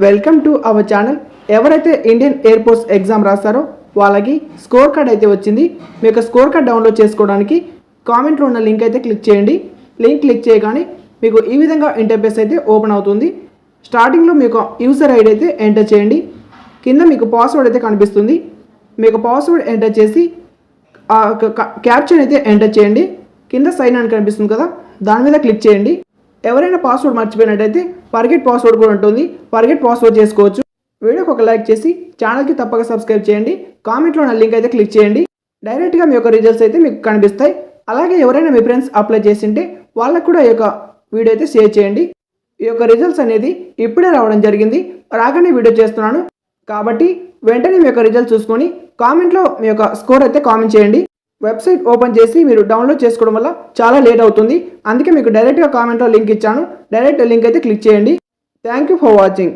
Welcome to our channel. ఎవరైతే Indian air force exam రాస్తారో వాళ్ళకి score card అయితే వచ్చింది. మీ యొక్క స్కోర్ కార్డ్ డౌన్లోడ్ చేసుకోవడానికి కామెంట్లో ఉన్న లింక్ అయితే క్లిక్ చేయండి. లింక్ క్లిక్ చేయగానే మీకు ఈ విధంగా ఇంటర్ఫేస్ అయితే ఓపెన్ అవుతుంది. స్టార్టింగ్లో మీకు యూజర్ ఐడి అయితే ఎంటర్ చేయండి. కింద మీకు పాస్వర్డ్ అయితే కనిపిస్తుంది. మీకు పాస్వర్డ్ ఎంటర్ చేసి క్యాప్షన్ అయితే ఎంటర్ చేయండి. కింద సైన్ అని కనిపిస్తుంది కదా, దాని మీద క్లిక్ చేయండి. ఎవరైనా పాస్వర్డ్ మర్చిపోయినట్టయితే ఫర్గెట్ పాస్వర్డ్ కూడా ఉంటుంది, ఫర్గెట్ పాస్వర్డ్ చేసుకోవచ్చు. వీడియోకి ఒక లైక్ చేసి ఛానల్కి తప్పక సబ్స్క్రైబ్ చేయండి. కామెంట్లో ఉన్న లింక్ అయితే క్లిక్ చేయండి. డైరెక్ట్గా మీ యొక్క రిజల్ట్స్ అయితే మీకు కనిపిస్తాయి. అలాగే ఎవరైనా మీ ఫ్రెండ్స్ అప్లై చేసింటే వాళ్ళకు కూడా ఈ యొక్క వీడియో అయితే షేర్ చేయండి. ఈ యొక్క రిజల్ట్స్ అనేది ఇప్పుడే రావడం జరిగింది, రాగానే వీడియో చేస్తున్నాను కాబట్టి వెంటనే మీ యొక్క రిజల్ట్ చూసుకొని కామెంట్లో మీ యొక్క స్కోర్ అయితే కామెంట్ చేయండి. వెబ్సైట్ ఓపెన్ చేసి మీరు డౌన్లోడ్ చేసుకోవడం వల్ల చాలా లేట్ అవుతుంది. అందుకే మీకు డైరెక్ట్గా కామెంట్లో లింక్ ఇచ్చాను. డైరెక్ట్ లింక్ అయితే క్లిక్ చేయండి. Thank you for watching.